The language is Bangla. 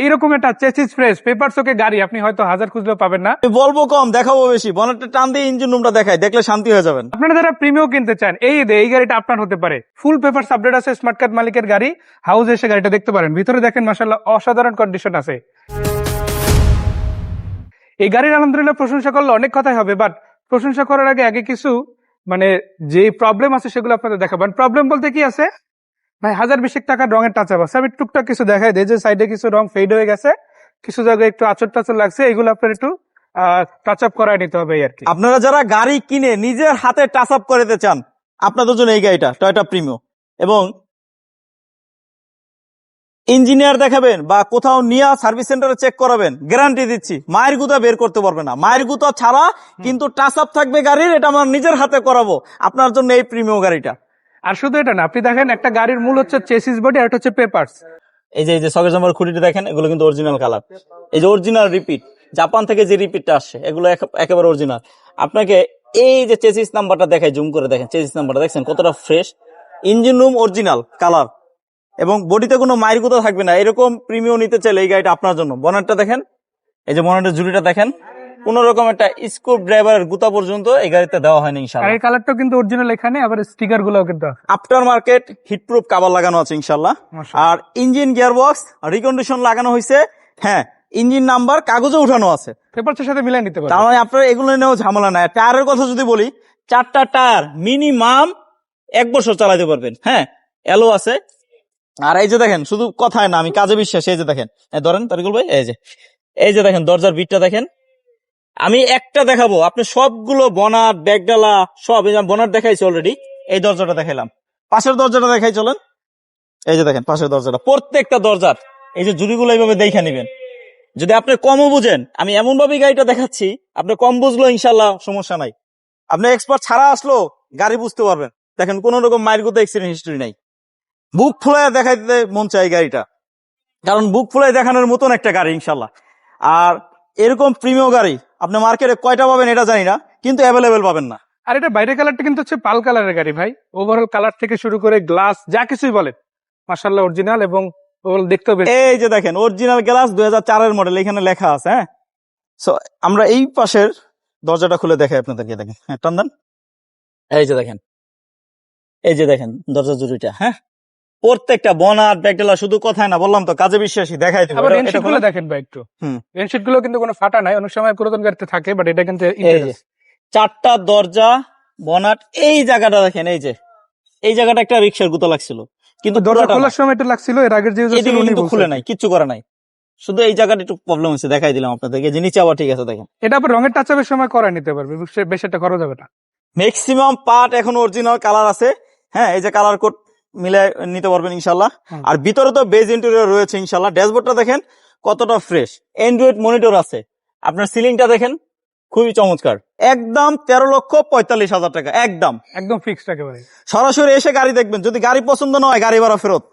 এইরকম একটা চেসিস ফ্রেশ পেপার ওকে গাড়ি আপনি হয়তো হাজার খুঁজলেও পাবেন না। আমি বলবো কম, দেখাবো বেশি। বনেটটা টান দিয়ে ইঞ্জিন রুমটা দেখাই, দেখলে শান্তি হয়ে যাবেন। আপনারা যারা প্রিমিয়াম কিনতে চান এই গাড়িটা আপনার হতে পারে। ফুল পেপার আপডেট আছে, স্মার্ট কার্ড মালিকের গাড়ি। হাউসে এসে গাড়িটা দেখতে পারেন। ভিতরে দেখেন মাশাআল্লাহ অসাধারণ কন্ডিশন আছে। এই গাড়ির আলহামদুলিল্লাহ প্রশংসা করলে অনেক কথাই হবে, বাট প্রশংসা করার আগে কিছু মানে যে প্রবলেম আছে সেগুলো আপনাদের দেখাবেন। প্রবলেম বলতে কি আছে ভাই, 1020 টাকার রঙের টাচ আপ আছে। আমি টুকটাক কিছু দেখাই দিই। যে সাইডে কিছু রং ফেড হয়ে গেছে, কিছু জায়গায় একটু আচর টাচর লাগছে, এগুলো আপনার একটু টাচ আপ করায় নিতে হবে আর কি। আপনারা যারা গাড়ি কিনে নিজের হাতে টাচ আপ করে দিতে চান, আপনাদের জন্য এই গাড়িটা টয়োটা প্রিমিও। এবং ইঞ্জিনিয়ার দেখাবেন বা কোথাও নিয়ে সার্ভিস সেন্টারে চেক করাবেন, গ্যারান্টি দিচ্ছি মায়ের গুতা বের করতে পারবে না। মায়ের গুতা ছাড়া কিন্তু টাচ আপ থাকবে গাড়ির। এটা আমার নিজের হাতে করাবো আপনার জন্য এই প্রিমিও গাড়িটা। আর শুধু এটা না, আপনি দেখেন একটা গাড়ির মূল হচ্ছে চেসিস বডি আর এটা হচ্ছে পেপারস। এই যে সকেজ নাম্বার খুঁটিটা দেখেন, এগুলো কিন্তু অরিজিনাল কালার। এই যে অরিজিনাল রিপিট, জাপান থেকে যে রিপিটটা আসছে এগুলো একেবারে অরিজিনাল। আপনাকে এই যে চেসিস নাম্বারটা দেখায়, জুম করে দেখেন চেসিস নাম্বারটা, দেখছেন কতটা fresh. Engine room original colour এবং বডিতে কোনো মায়ের গুঁতো থাকবে না। এরকম প্রিমিয়াম নিতে চাইলে এই গাড়িটা আপনার জন্য। বনেটটা দেখেন, এই যে বনেটের ঝুড়িটা দেখেন, কোন রকম একটা স্ক্রু ড্রাইভারের গুতা পর্যন্ত এই গাড়িতে দেওয়া হয়নি আর ইনশাআল্লাহ। এই কালারটাও কিন্তু অরিজিনাল, এখানে আবার স্টিকার গুলোও কিন্তু আছে। আফটার মার্কেট হিটপ্রুফ কভার লাগানো আছে ইনশাআল্লাহ। আর ইঞ্জিন গিয়ারবক্স রিকন্ডিশন লাগানো হয়েছে। হ্যাঁ, ইঞ্জিন নাম্বার কাগজে উঠানো আছে, পেপারসের সাথে মিলাই নিতে তার পারবেন। মানে আপনার এগুলো নিয়েও ঝামেলা নাই। টায়ারের কথা যদি বলি, 4টা টায়ার মিনিমাম 1 বছর চালাতে পারবেন। হ্যাঁ, এলো আছে। আর এই যে দেখেন, শুধু কথায় না, আমি কাজে বিশ্বাস। এই যে দেখেন, ধরেন তারিকুল ভাই, এই যে দেখেন দরজার বিটটা দেখেন। আমি একটা দেখাবো, আপনি সবগুলো বনার ব্যাগডালা সব, এই যে বনার দেখাইছি অলরেডি, এই দরজাটা দেখাইলাম, পাশের দরজাটা দেখাই চলেন। এই যে দেখেন পাশের দরজাটা, প্রত্যেকটা দরজার এই যে জুড়িগুলো এইভাবে দেখে নিবেন। যদি আপনি কমও বুঝেন, আমি এমন ভাবে গাড়িটা দেখাচ্ছি, আপনি কম বুঝলো ইনশাল্লাহ সমস্যা নাই। আপনি এক্সপার্ট ছাড়া আসলো গাড়ি বুঝতে পারবেন। দেখেন কোন রকম মায়ের গুতো অ্যাক্সিডেন্ট হিস্টরি নাই। বুক ফুলায় দেখাই দিতে মন চাই গাড়িটা, কারণ বুক ফুলায় দেখানোর মতন একটা গাড়ি ইনশাল্লাহ। আর এরকম প্রিমিয়াম গাড়ি আপনি মার্কেটে কয়টা পাবেন এটা জানি না, কিন্তু অ্যাভেলেবেল পাবেন না। আর এটা বাইরের কালারটা কিন্তু হচ্ছে পাল কালারের গাড়ি ভাই। ওভারঅল কালার থেকে শুরু করে গ্লাস যা কিছুই বলেন মাশাআল্লাহ অরিজিনাল, এবং দেখতেও বেশ। এই যে দেখেন অরিজিনাল গ্লাস, 2004-এর মডেল, এখানে লেখা আছে। হ্যাঁ, সো আমরা এই পাশের দরজাটা খুলে দেখাই আপনাদেরকে। দেখেন, হ্যাঁ টান দেন। এই যে দেখেন, এই যে দেখেন দরজা জুড়িটা। হ্যাঁ, প্রত্যেকটা বনার ব্যাগডালা, শুধু কথায় না, বললাম তো কাজে বিশ্বাসী। দেখাই দিব। আবার রেনশিট গুলো দেখেন ভাই একটু। রেনশিট গুলো কিন্তু কোনো ফাটা নাই, অনেক সময় পুরাতন গাড়িতে থাকে, বাট এটা কিন্তু এই যে 4টা দরজা বনাট, এই জায়গাটা দেখেন, এই জায়গাটা একটা রিক্সার গুতো লাগছিল, কিন্তু দরজা খোলার সময় এটা লাগছিল। এর আগের যে খুলে নাই, কিচ্ছু করে নাই, শুধু এই জায়গাটা একটু প্রবলেম হয়েছে। দেখাই দিলাম আপনাদেরকে, যে নিচে আবার ঠিক আছে। দেখেন, এটা আবার রঙের টাচ আপের সময় করায় নিতে পারবে, বেশ একটা খরচ হবে না। ম্যাক্সিমাম পার্ট এখন অরিজিনাল কালার আছে। হ্যাঁ, এই যে কালার কোড মিলে নিতে পারবেন ইনশাল্লাহ। আর ভিতরে তো বেজ ইন্টেরিয়র রয়েছে ইনশাল্লাহ। ড্যাশবোর্ডটা দেখেন কতটা ফ্রেশ, অ্যান্ড্রয়েড মনিটর আছে। আপনার সিলিংটা দেখেন খুবই চমৎকার। একদম 13,45,000 টাকা, একদম ফিক্সড একেবারে। সরাসরি এসে গাড়ি দেখবেন। যদি গাড়ি পছন্দ না হয় গাড়ি ভাড়া ফেরত।